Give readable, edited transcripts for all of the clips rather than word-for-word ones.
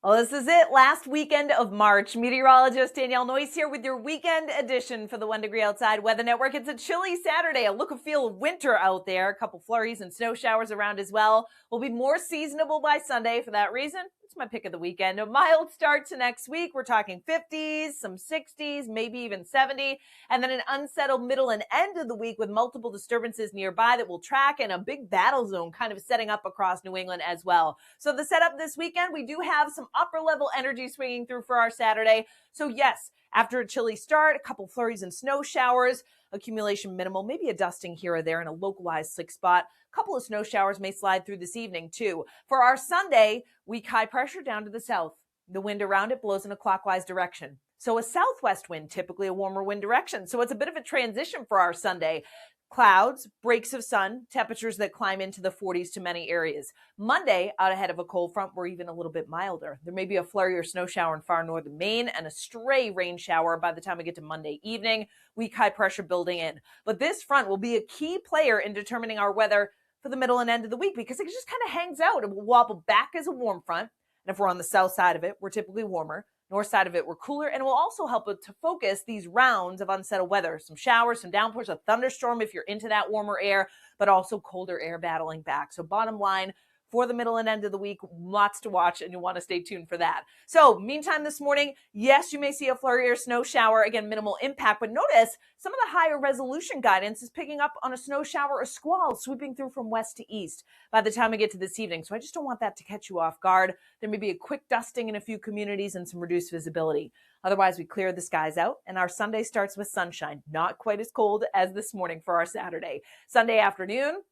Well, this is it. Last weekend of March. Meteorologist Danielle Noyes here with your weekend edition for the 1 Degree Outside Weather Network. It's a chilly Saturday, a look and feel of winter out there. A couple flurries and snow showers around as well. We'll be more seasonable by Sunday. For that reason, it's my pick of the weekend. A mild start to next week. We're talking 50s, some 60s, maybe even 70. And then an unsettled middle and end of the week with multiple disturbances nearby that we'll track, and a big battle zone kind of setting up across New England as well. So the setup this weekend, we do have some upper level energy swinging through for our Saturday. So yes, after a chilly start, a couple flurries and snow showers, accumulation minimal, maybe a dusting here or there in a localized slick spot. A couple of snow showers may slide through this evening too. For our Sunday, weak high pressure down to the south. The wind around it blows in a clockwise direction. So a southwest wind, typically a warmer wind direction. So it's a bit of a transition for our Sunday. Clouds, breaks of sun, temperatures that climb into the 40s to many areas. Monday, out ahead of a cold front, we're even a little bit milder. There may be a flurry or snow shower in far northern Maine and a stray rain shower by the time we get to Monday evening. Weak high pressure building in. But this front will be a key player in determining our weather for the middle and end of the week because it just kind of hangs out. It will wobble back as a warm front. And if we're on the south side of it, we're typically warmer. North side of it, we're cooler, and it will also help to focus these rounds of unsettled weather. Some showers, some downpours, a thunderstorm if you're into that warmer air, but also colder air battling back. So bottom line, for the middle and end of the week, lots to watch, and you'll want to stay tuned for that. So meantime this morning, yes, you may see a flurry or snow shower. Again, minimal impact, but notice some of the higher resolution guidance is picking up on a snow shower or squall sweeping through from west to east by the time we get to this evening. So I just don't want that to catch you off guard. There may be a quick dusting in a few communities and some reduced visibility. Otherwise, we clear the skies out, and our Sunday starts with sunshine. Not quite as cold as this morning for our Saturday. Sunday afternoon,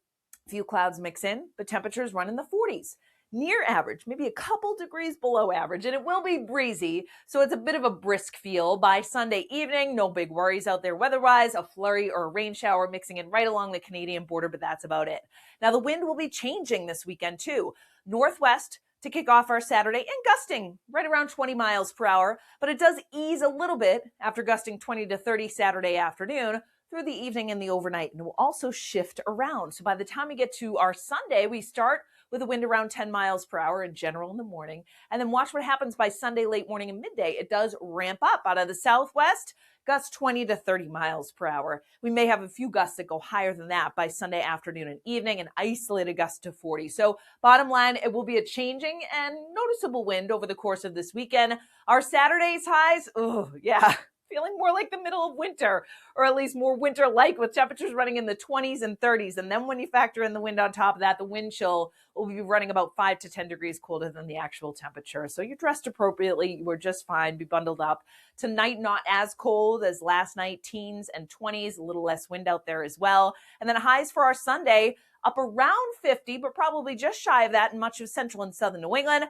few clouds mix in, but temperatures run in the 40s. Near average, maybe a couple degrees below average, and it will be breezy, so it's a bit of a brisk feel. By Sunday evening, no big worries out there weather-wise, a flurry or a rain shower mixing in right along the Canadian border, but that's about it. Now, the wind will be changing this weekend, too. Northwest to kick off our Saturday, and gusting right around 20 miles per hour, but it does ease a little bit after gusting 20 to 30 Saturday afternoon through the evening and the overnight, and it will also shift around. So by the time we get to our Sunday, we start with a wind around 10 miles per hour in general in the morning, and then watch what happens by Sunday late morning and midday. It does ramp up out of the southwest, gusts 20 to 30 miles per hour. We may have a few gusts that go higher than that by Sunday afternoon and evening, and isolated gusts to 40. So bottom line, it will be a changing and noticeable wind over the course of this weekend. Our Saturday's highs, feeling more like the middle of winter, or at least more winter-like, with temperatures running in the 20s and 30s. And then when you factor in the wind on top of that, the wind chill will be running about 5 to 10 degrees colder than the actual temperature. So you're dressed appropriately. You are just fine. Be bundled up. Tonight, not as cold as last night, teens and 20s, a little less wind out there as well. And then highs for our Sunday, up around 50, but probably just shy of that in much of central and southern New England.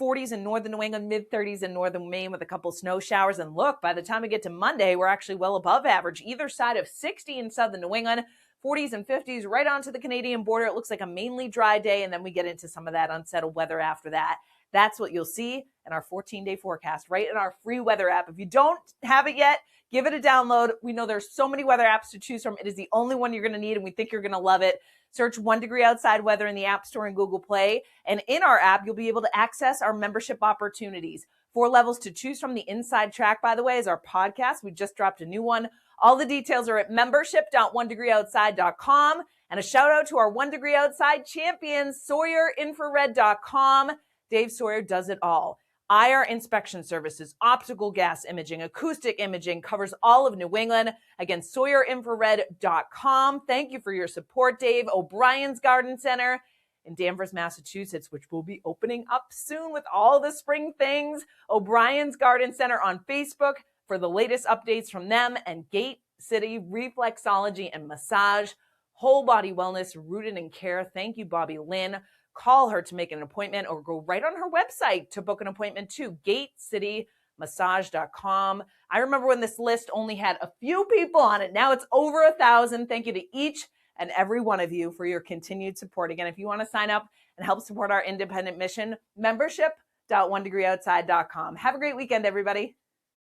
40s in northern New England, mid-30s in northern Maine with a couple snow showers. And look, by the time we get to Monday, we're actually well above average, either side of 60 in southern New England, 40s and 50s right onto the Canadian border. It looks like a mainly dry day, and then we get into some of that unsettled weather after that. That's what you'll see in our 14-day forecast, right in our free weather app. If you don't have it yet, give it a download. We know there's so many weather apps to choose from. It is the only one you're going to need, and we think you're going to love it. Search 1 Degree Outside Weather in the App Store and Google Play. And in our app, you'll be able to access our membership opportunities. 4 levels to choose from. The inside track, by the way, is our podcast. We just dropped a new one. All the details are at membership.onedegreeoutside.com. And a shout out to our 1 Degree Outside champions, SawyerInfrared.com. Dave Sawyer does it all. IR inspection services, optical gas imaging, acoustic imaging, covers all of New England. Again, SawyerInfrared.com. Thank you for your support, Dave. O'Brien's Garden Center in Danvers, Massachusetts, which will be opening up soon with all the spring things. O'Brien's Garden Center on Facebook for the latest updates from them, and Gate City Reflexology and Massage, whole body wellness rooted in care. Thank you, Bobby Lynn. Call her to make an appointment, or go right on her website to book an appointment too, gatecitymassage.com. I remember when this list only had a few people on it. Now it's over 1,000. Thank you to each and every one of you for your continued support. Again, if you want to sign up and help support our independent mission, membership.onedegreeoutside.com. Have a great weekend, everybody.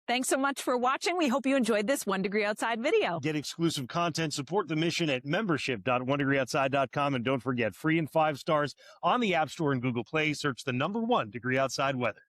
Thanks so much for watching. We hope you enjoyed this 1 Degree Outside video. Get exclusive content, support the mission at membership.onedegreeoutside.com. And don't forget, free and 5 stars on the App Store and Google Play. Search the number 1 Degree Outside Weather.